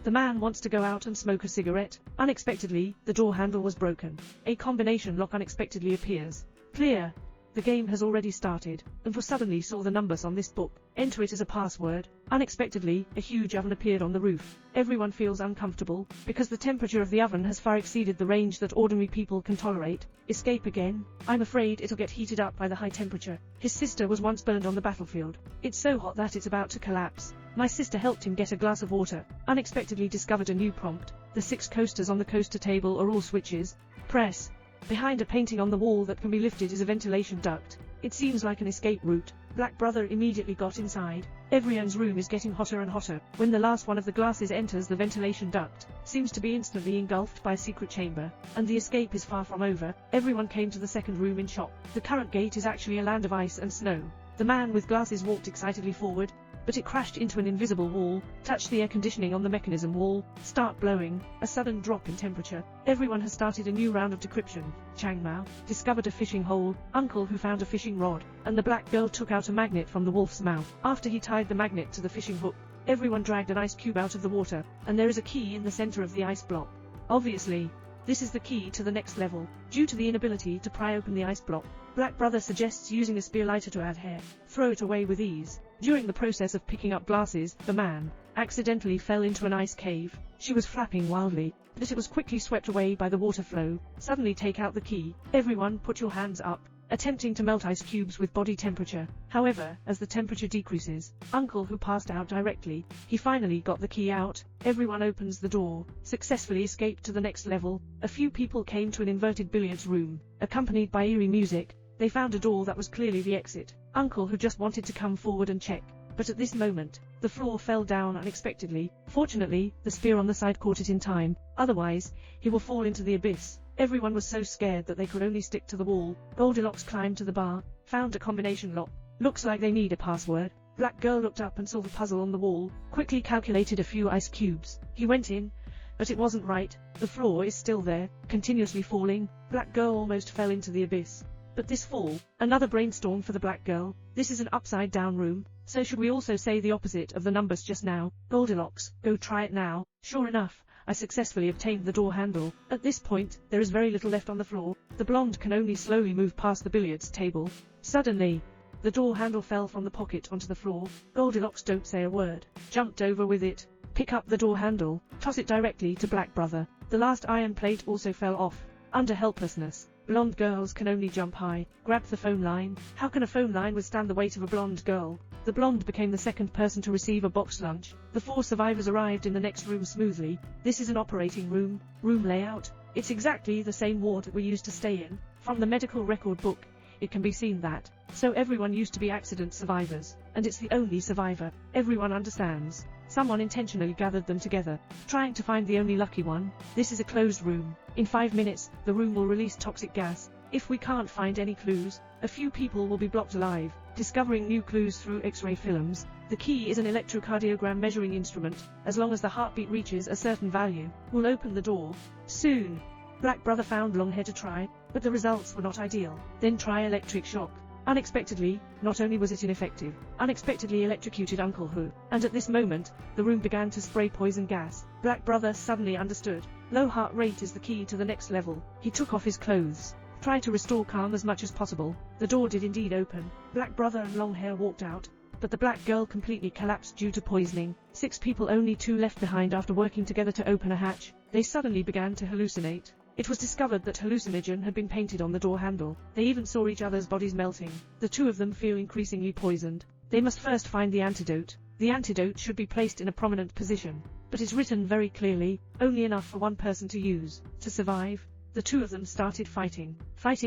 The man wants to go out and smoke a cigarette. Unexpectedly, the door handle was broken. A combination lock unexpectedly appears. Clear. The game has already started, and we suddenly saw the numbers on this book. Enter it as a password. Unexpectedly, a huge oven appeared on the roof. Everyone feels uncomfortable, because the temperature of the oven has far exceeded the range that ordinary people can tolerate. Escape again? I'm afraid it'll get heated up by the high temperature. His sister was once burned on the battlefield. It's so hot that it's about to collapse. My sister helped him get a glass of water. Unexpectedly discovered a new prompt. The 6 coasters on the coaster table are all switches. Press. Behind a painting on the wall that can be lifted is a ventilation duct. It seems like an escape route. Black Brother immediately got inside. Everyone's room is getting hotter and hotter. When the last one of the glasses enters the ventilation duct, seems to be instantly engulfed by a secret chamber, and the escape is far from over. Everyone came to the second room in shock. The current gate is actually a land of ice and snow. The man with glasses walked excitedly forward, but it crashed into an invisible wall, touched the air conditioning on the mechanism wall, start blowing, a sudden drop in temperature. Everyone has started a new round of decryption. Chang Mao discovered a fishing hole, Uncle who found a fishing rod, and the black girl took out a magnet from the wolf's mouth. After he tied the magnet to the fishing hook, everyone dragged an ice cube out of the water, and there is a key in the center of the ice block. Obviously, this is the key to the next level. Due to the inability to pry open the ice block, Black Brother suggests using a spear lighter to add hair. Throw it away with ease. During the process of picking up glasses, the man accidentally fell into an ice cave. She was flapping wildly, but it was quickly swept away by the water flow. Suddenly take out the key. Everyone put your hands up, attempting to melt ice cubes with body temperature. However, as the temperature decreases, Uncle who passed out directly, he finally got the key out. Everyone opens the door, successfully escaped to the next level. A few people came to an inverted billiards room, accompanied by eerie music. They found a door that was clearly the exit. Uncle who just wanted to come forward and check, but at this moment, the floor fell down unexpectedly. Fortunately, the spear on the side caught it in time, otherwise, he will fall into the abyss. Everyone was so scared that they could only stick to the wall. Goldilocks climbed to the bar, found a combination lock. Looks like they need a password. Black Girl looked up and saw the puzzle on the wall, quickly calculated a few ice cubes. He went in, but it wasn't right. The floor is still there, continuously falling. Black Girl almost fell into the abyss. But this fall, another brainstorm for the Black Girl. This is an upside-down room, so should we also say the opposite of the numbers just now? Goldilocks, go try it now. Sure enough, I successfully obtained the door handle. At this point, there is very little left on the floor. The blonde can only slowly move past the billiards table. Suddenly, the door handle fell from the pocket onto the floor. Goldilocks don't say a word, jumped over with it. Pick up the door handle, toss it directly to Black Brother. The last iron plate also fell off. Under helplessness, blonde girls can only jump high. Grab the phone line. How can a phone line withstand the weight of a blonde girl? The blonde became the second person to receive a boxed lunch. The 4 survivors arrived in the next room smoothly. This is an operating room. Room layout. It's exactly the same ward that we used to stay in. From the medical record book, it can be seen that. So everyone used to be accident survivors, and it's the only survivor. Everyone understands. Someone intentionally gathered them together, trying to find the only lucky one. This is a closed room. In 5 minutes, the room will release toxic gas. If we can't find any clues, a few people will be blocked alive, discovering new clues through X-ray films. The key is an electrocardiogram measuring instrument. As long as the heartbeat reaches a certain value, we'll open the door. Soon. Black Brother found long hair to try, but the results were not ideal. Then try electric shock. Unexpectedly, not only was it ineffective, unexpectedly electrocuted Uncle Hu, and at this moment, the room began to spray poison gas. Black Brother suddenly understood. Low heart rate is the key to the next level. He took off his clothes, tried to restore calm as much as possible. The door did indeed open. Black Brother and Long Hair walked out, but the black girl completely collapsed due to poisoning. 6 people, only 2 left behind after working together to open a hatch. They suddenly began to hallucinate. It was discovered that hallucinogen had been painted on the door handle. They even saw each other's bodies melting. The 2 of them feel increasingly poisoned. They must first find the antidote. The antidote should be placed in a prominent position, but it's written very clearly, only enough for 1 person to use. To survive, the 2 of them started fighting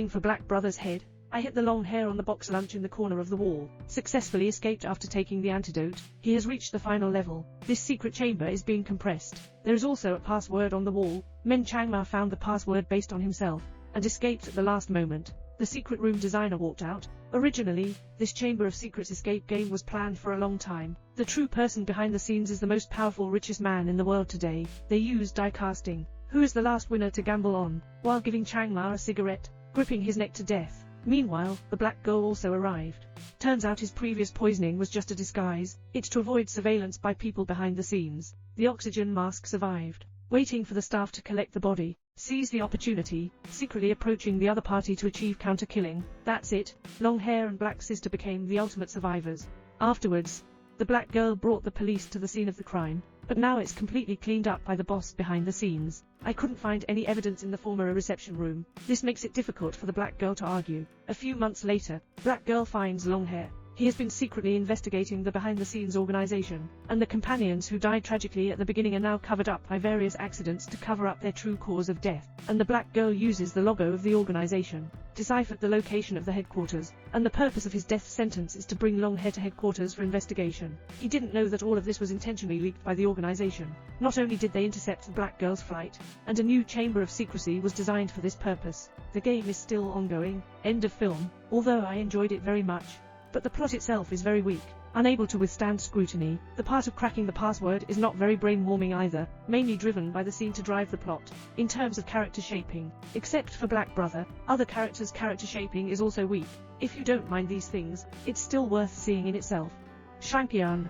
for Black Brother's head. I hit the long hair on the box lunch in the corner of the wall. Successfully escaped after taking the antidote. He has reached the final level. This secret chamber is being compressed. There is also a password on the wall. Men Changma found the password based on himself, and escaped at the last moment. The secret room designer walked out. Originally, this Chamber of Secrets escape game was planned for a long time. The true person behind the scenes is the most powerful, richest man in the world today. They use die casting. Who is the last winner to gamble on, while giving Changma a cigarette, gripping his neck to death. Meanwhile, the black girl also arrived. Turns out his previous poisoning was just a disguise. It's to avoid surveillance by people behind the scenes. The oxygen mask survived. Waiting for the staff to collect the body, seized the opportunity, secretly approaching the other party to achieve counter-killing. That's it. Long Hair and Black Sister became the ultimate survivors. Afterwards, the black girl brought the police to the scene of the crime, but now it's completely cleaned up by the boss behind the scenes. I couldn't find any evidence in the former reception room. This makes it difficult for the black girl to argue. A few months later, Black Girl finds Long Hair. He has been secretly investigating the behind-the-scenes organization, and the companions who died tragically at the beginning are now covered up by various accidents to cover up their true cause of death. And the black girl uses the logo of the organization, deciphered the location of the headquarters, and the purpose of his death sentence is to bring Long Hair to headquarters for investigation. He didn't know that all of this was intentionally leaked by the organization. Not only did they intercept the black girl's flight, and a new chamber of secrecy was designed for this purpose. The game is still ongoing. End of film. Although I enjoyed it very much, but the plot itself is very weak, unable to withstand scrutiny. The part of cracking the password is not very brain-warming either, mainly driven by the scene to drive the plot. In terms of character shaping, except for Black Brother, other characters' character shaping is also weak. If you don't mind these things, it's still worth seeing in itself. Champion.